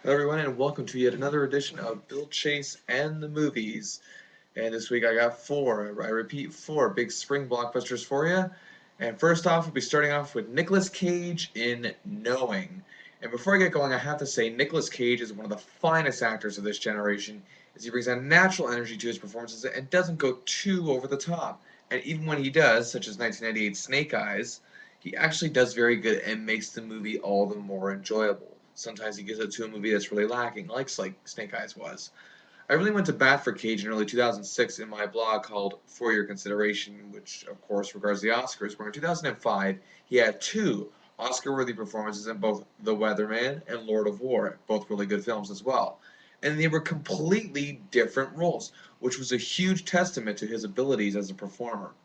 Hello, everyone, and welcome to yet another edition of Bill Chase and the Movies. And this week I got I repeat, four big spring blockbusters for you. And first off, we'll be starting off with Nicolas Cage in Knowing. And before I get going, I have to say Nicolas Cage is one of the finest actors of this generation, as he brings a natural energy to his performances and doesn't go too over the top. And even when he does, such as 1998 Snake Eyes, he actually does very good and makes the movie all the more enjoyable. Sometimes he gives it to a movie that's really lacking, like Snake Eyes was. I really went to bat for Cage in early 2006 in my blog called For Your Consideration, which of course regards the Oscars, where in 2005 he had two Oscar-worthy performances in both The Weatherman and Lord of War, both really good films as well. And they were completely different roles, which was a huge testament to his abilities as a performer.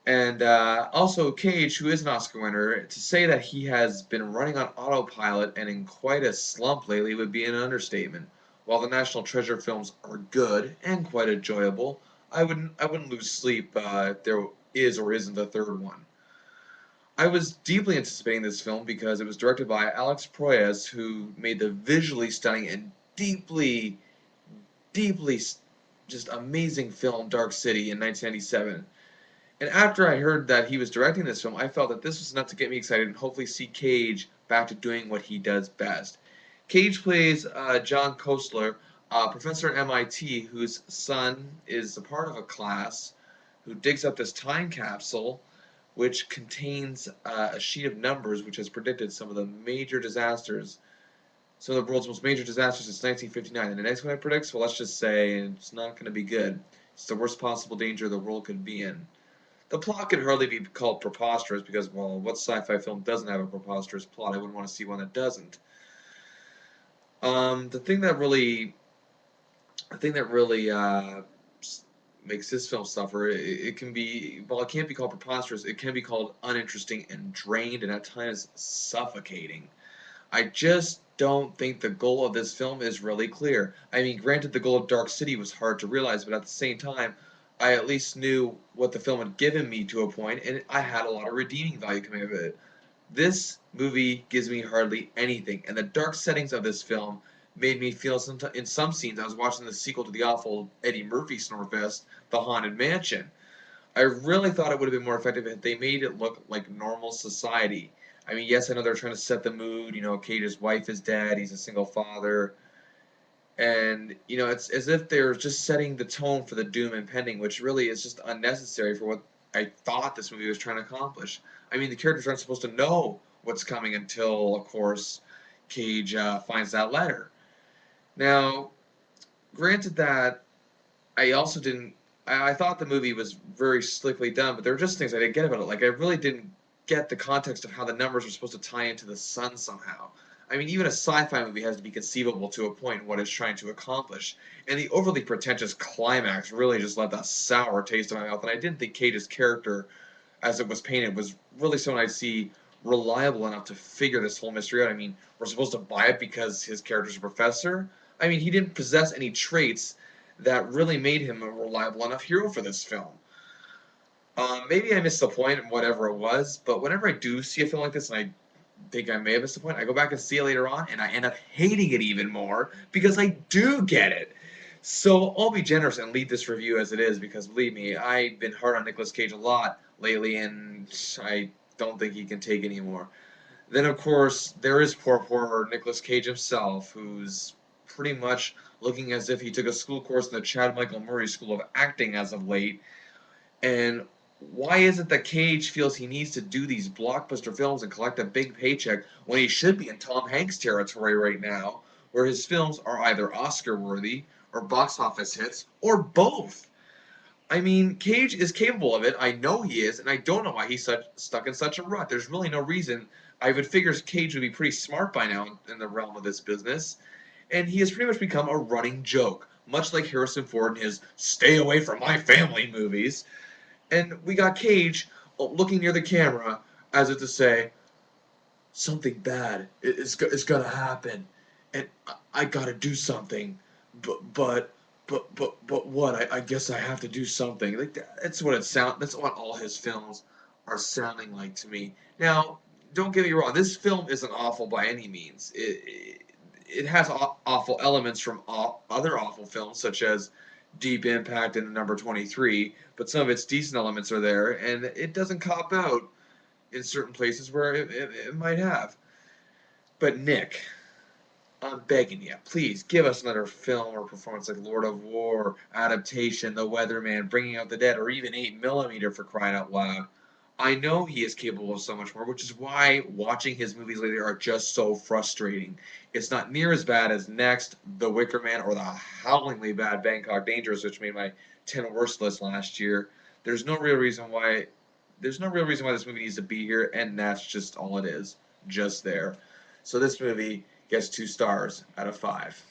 And also, Cage, who is an Oscar winner, to say that he has been running on autopilot and in quite a slump lately would be an understatement. While the National Treasure films are good and quite enjoyable, I wouldn't lose sleep if there is or isn't a third one. I was deeply anticipating this film because it was directed by Alex Proyas, who made the visually stunning and deeply just amazing film Dark City in 1997. And after I heard that he was directing this film, I felt that this was enough to get me excited and hopefully see Cage back to doing what he does best. Cage plays John Kostler, a professor at MIT whose son is a part of a class who digs up this time capsule which contains a sheet of numbers which has predicted some of the world's most major disasters since 1959. And the next one it predicts, well, let's just say it's not going to be good. It's the worst possible danger the world could be in. The plot can hardly be called preposterous because, well, what sci-fi film doesn't have a preposterous plot? I wouldn't want to see one that doesn't. Um, the thing that really, the thing that really makes this film suffer, it can be, well, it can't be called preposterous. It can be called uninteresting and drained, and at times suffocating. I just don't think the goal of this film is really clear. I mean, granted, the goal of Dark City was hard to realize, but at the same time, I at least knew what the film had given me to a point, and I had a lot of redeeming value coming out of it. This movie gives me hardly anything, and the dark settings of this film made me feel in some scenes I was watching the sequel to the awful Eddie Murphy snorefest, The Haunted Mansion. I really thought it would have been more effective if they made it look like normal society. I mean, yes, I know they're trying to set the mood. You know, Cage's wife is dead. He's a single father. And, you know, it's as if they're just setting the tone for the doom impending, which really is just unnecessary for what I thought this movie was trying to accomplish. I mean, the characters aren't supposed to know what's coming until, of course, Cage finds that letter. Now, granted that I also didn't. I thought the movie was very slickly done, but there were just things I didn't get about it. Like I really didn't get the context of how the numbers were supposed to tie into the sun somehow. I mean, even a sci-fi movie has to be conceivable to a point in what it's trying to accomplish. And the overly pretentious climax really just left a sour taste in my mouth. And I didn't think Cage's character, as it was painted, was really someone I'd see reliable enough to figure this whole mystery out. I mean, we're supposed to buy it because his character's a professor. I mean, he didn't possess any traits that really made him a reliable enough hero for this film. Maybe I missed the point, whatever it was, but whenever I do see a film like this, and I think I may have missed the point, I go back and see it later on, and I end up hating it even more because I do get it. So I'll be generous and leave this review as it is because believe me, I've been hard on Nicolas Cage a lot lately, and I don't think he can take anymore. Then, of course, there is poor Nicolas Cage himself, who's pretty much looking as if he took a school course in the Chad Michael Murray School of Acting as of late. And why is it that Cage feels he needs to do these blockbuster films and collect a big paycheck when he should be in Tom Hanks territory right now, where his films are either Oscar worthy or box office hits or both? I mean, Cage is capable of it. I know he is, and I don't know why he's stuck in such a rut. There's really no reason. I would figure Cage would be pretty smart by now in the realm of this business, and he has pretty much become a running joke, much like Harrison Ford in his "Stay Away from My Family" movies. And we got Cage looking near the camera as if to say, "Something bad is gonna happen, and I gotta do something, but but but what? I guess I have to do something." Like that's what it sound. That's what all his films are sounding like to me. Now, don't get me wrong. This film isn't awful by any means. it has awful elements from other awful films, such as Deep Impact and Number 23, but some of its decent elements are there, and it doesn't cop out in certain places where it might have. But Nick, I'm begging you, please give us another film or performance like Lord of War, Adaptation, The Weatherman, Bringing Out the Dead, or even 8 Millimeter for crying out loud. I know he is capable of so much more, which is why watching his movies lately are just so frustrating. It's not near as bad as Next, The Wicker Man, or the howlingly bad Bangkok Dangerous, which made my 10 worst list last year. There's no real reason why there's no real reason why this movie needs to be here, and that's just all it is. Just there. So this movie gets 2 stars out of 5.